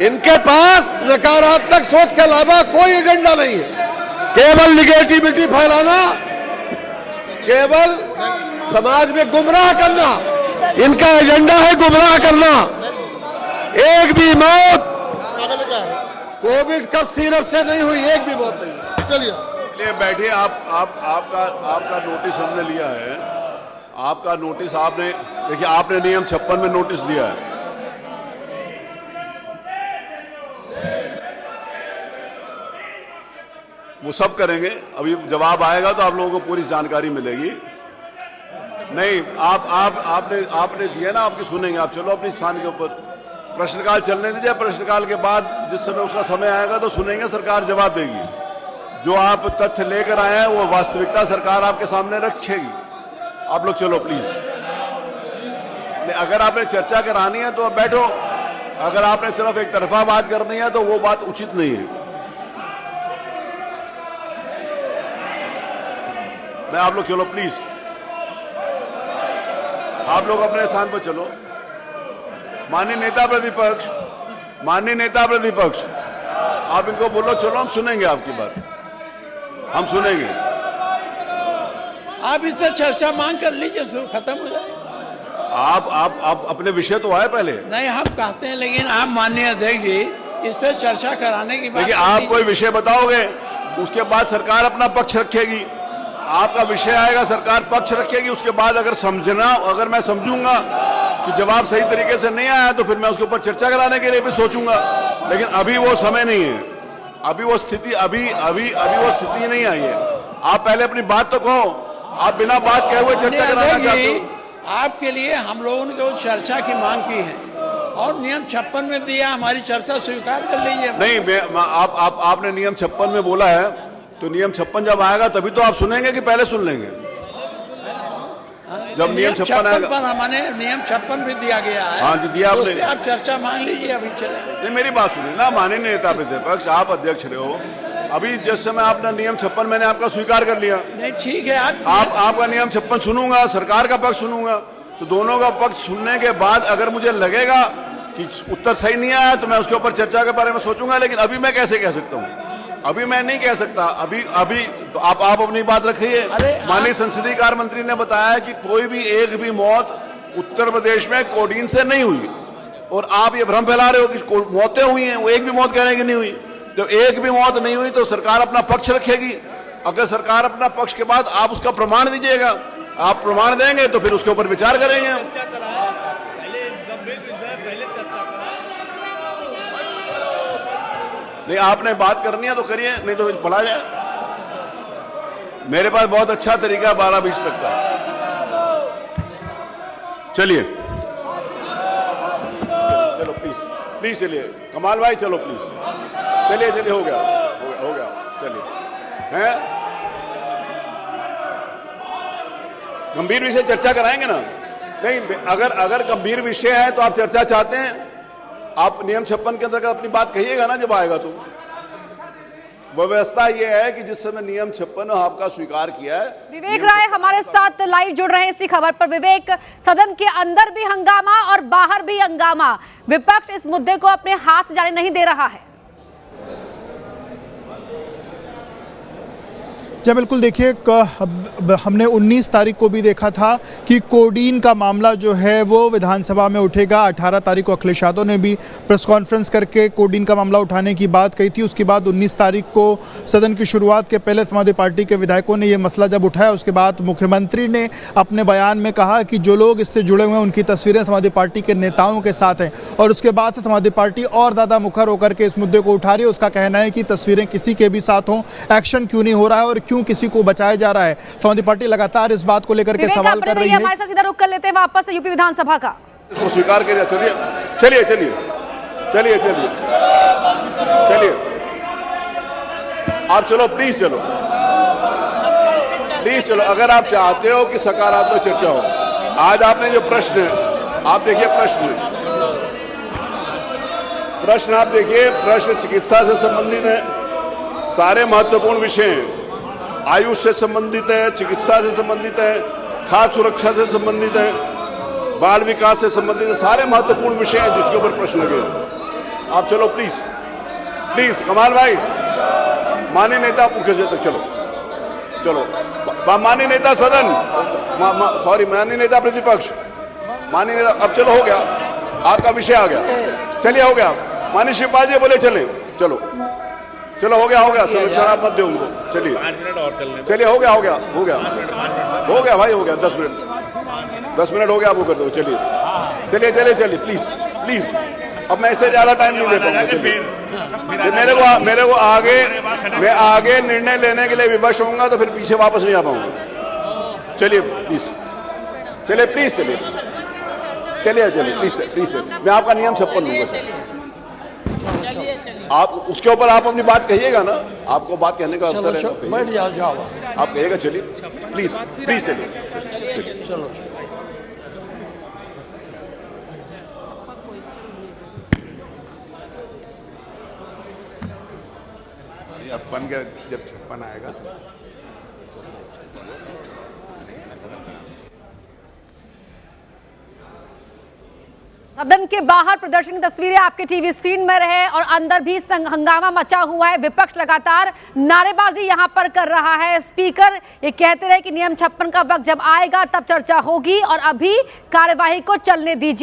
इनके पास नकारात्मक सोच के अलावा कोई एजेंडा नहीं है, केवल निगेटिविटी फैलाना, केवल समाज में गुमराह करना। इनका एजेंडा है गुमराह करना। एक भी मौत कोविड कब सिरप से नहीं हुई, एक भी मौत नहीं। चलिए बैठिए। आपका नोटिस हमने लिया है। आपका नोटिस आपने देखिए, आपने नियम 56 में नोटिस दिया है। वो सब करेंगे। अभी जवाब आएगा तो आप लोगों को पूरी जानकारी मिलेगी। नहीं, आपने दिया ना, आपकी सुनेंगे। आप चलो अपनी स्थान के ऊपर, प्रश्नकाल चलने दीजिए। प्रश्नकाल के बाद जिस समय उसका समय आएगा तो सुनेंगे, सरकार जवाब देगी। जो आप तथ्य लेकर आए हैं वो वास्तविकता सरकार आपके सामने रखेगी। आप लोग चलो प्लीज। अगर आपने चर्चा करानी है तो अब बैठो। अगर आपने सिर्फ एक तरफा बात करनी है तो वो बात उचित नहीं है। आप लोग चलो प्लीज, आप लोग अपने स्थान पर चलो। माननीय नेता प्रतिपक्ष, आप इनको बोलो चलो, हम सुनेंगे आपकी बात, हम सुनेंगे। आप इस पर चर्चा मांग कर लीजिए, खत्म हो जाए। आप अपने विषय तो आए पहले। नहीं, हम कहते हैं, लेकिन आप माननीय अध्यक्ष जी इस पर चर्चा कराने की बात। देखिए, आप कोई विषय बताओगे, उसके बाद सरकार अपना पक्ष रखेगी। आपका विषय आएगा, सरकार पक्ष रखेगी। उसके बाद अगर मैं समझूंगा कि जवाब सही तरीके से नहीं आया तो फिर मैं उसके ऊपर चर्चा कराने के लिए भी सोचूंगा। लेकिन अभी वो समय नहीं है, अभी वो स्थिति नहीं आई है। आप पहले अपनी बात तो कहो। आप बिना बात कहे हुए चर्चा कराना चाहते हो। आपके लिए हम लोगों ने चर्चा की मांग की है और नियम 56 में दिया, हमारी चर्चा स्वीकार कर लीजिए। नहीं, आपने नियम 56 में बोला है, तो नियम 56 जब आएगा तभी तो आप सुनेंगे कि पहले सुन लेंगे? जब नियम 56 आएगा, हमारे नियम 56 भी दिया गया है। हाँ जी, दिया आपने। तो आप चर्चा मांग लीजिए, अभी चले। नहीं, मेरी बात सुनिए ना, माननीय नेता प्रतिपक्ष, आप अध्यक्ष रहे हो। अभी जिस समय आपने नियम 56 मैंने आपका स्वीकार कर लिया। नहीं, ठीक है। आपका नियम 56 सुनूंगा, सरकार का पक्ष सुनूंगा। तो दोनों का पक्ष सुनने के बाद अगर मुझे लगेगा कि उत्तर सही नहीं आया तो मैं उसके ऊपर चर्चा के बारे में सोचूंगा। लेकिन अभी मैं कैसे कह सकता हूँ? अभी मैं नहीं कह सकता। अभी तो आप अपनी बात रखिए। माननीय संसदीय कार्य मंत्री ने बताया कि कोई भी एक भी मौत उत्तर प्रदेश में कोडीन से नहीं हुई, और आप ये भ्रम फैला रहे हो कि मौतें हुई हैं। वो एक भी मौत कह रहे हैं कि नहीं हुई। जब एक भी मौत नहीं हुई तो सरकार अपना पक्ष रखेगी। अगर सरकार अपना पक्ष के बाद आप उसका प्रमाण दीजिएगा, आप प्रमाण देंगे तो फिर उसके ऊपर विचार करेंगे। नहीं, आपने बात करनी है तो करिए, नहीं तो भला जाए। मेरे पास बहुत अच्छा तरीका है 12-20 तक का। चलिए चलो प्लीज चलिए। कमाल भाई चलो प्लीज, चलिए हो गया। चलिए, हैं गंभीर विषय चर्चा कराएंगे ना? नहीं, अगर गंभीर विषय है तो आप चर्चा चाहते हैं, आप नियम 56 के अंतर्गत अपनी बात कहिएगा ना जब आएगा तो। व्यवस्था यह है कि जिस समय नियम 56 आपका स्वीकार किया है। विवेक राय हमारे साथ लाइव जुड़ रहे हैं इसी खबर पर। विवेक, सदन के अंदर भी हंगामा और बाहर भी हंगामा, विपक्ष इस मुद्दे को अपने हाथ जाने नहीं दे रहा है। जी बिल्कुल, देखिए हमने 19 तारीख को भी देखा था कि कोडीन का मामला जो है वो विधानसभा में उठेगा। 18 तारीख को अखिलेश यादव ने भी प्रेस कॉन्फ्रेंस करके कोडीन का मामला उठाने की बात कही थी। उसके बाद 19 तारीख को सदन की शुरुआत के पहले समाजवादी पार्टी के विधायकों ने ये मसला जब उठाया, उसके बाद मुख्यमंत्री ने अपने बयान में कहा कि जो लोग इससे जुड़े हुए हैं उनकी तस्वीरें समाजवादी पार्टी के नेताओं के साथ हैं। और उसके बाद से समाजवादी पार्टी और ज़्यादा मुखर होकर के इस मुद्दे को उठा रही है। उसका कहना है कि तस्वीरें किसी के भी साथ हों, एक्शन क्यों नहीं हो रहा है और क्यों किसी को बचाया जा रहा है। समाजवादी पार्टी लगातार इस बात को लेकर के सवाल कर रही है। हमारे साथ सीधा रुख कर लेते हैं वापस यूपी विधानसभा का। इसको स्वीकार करिए। चलिए आप चलो प्लीज चलो। अगर आप चाहते हो कि सकारात्मक चर्चा हो, आज आपने जो प्रश्न आप देखिए, प्रश्न आप देखिए, प्रश्न चिकित्सा से संबंधित है, सारे महत्वपूर्ण विषय हैं। आयुष से संबंधित है, चिकित्सा से संबंधित है, खाद्य सुरक्षा से संबंधित है, बाल विकास से संबंधित है, सारे महत्वपूर्ण विषय हैं जिसके ऊपर प्रश्न लगे। आप चलो प्लीज प्लीज, कमाल भाई, माननीय नेता मुख्य सचेतक, चलो चलो, माननीय नेता सदन, सॉरी माननीय नेता प्रतिपक्ष, माननीय नेता, अब चलो हो गया, आपका विषय आ गया, चलिए हो गया, माननीय शिवपाल जी बोले चले, चलो चलो हो गया, संरक्षण आप मत दो उनको, चलिए 5 मिनट और चलने, चलिए हो गया भाई, हो गया 10 मिनट हो गया, आप वो कर दो, चलिए प्लीज, अब मैं इससे ज्यादा टाइम नहीं ले पाऊंगा, मेरे को आगे, मैं आगे निर्णय लेने के लिए विवश होऊंगा तो फिर पीछे वापस नहीं आ पाऊंगा। चलिए प्लीज, मैं आपका नियम 56 लूंगा। आप उसके ऊपर आप अपनी बात कहिएगा ना, आपको बात कहने का अवसर है, बैठ जाओ, आप कहिएगा, चलिए प्लीज चलिए। चलो। बन गया, जब 56 आएगा। सदन के बाहर प्रदर्शन की तस्वीरें आपके टीवी स्क्रीन में रहे और अंदर भी हंगामा मचा हुआ है। विपक्ष लगातार नारेबाजी यहां पर कर रहा है। स्पीकर ये कहते रहे कि नियम 56 का वक्त जब आएगा तब चर्चा होगी और अभी कार्यवाही को चलने दीजिए।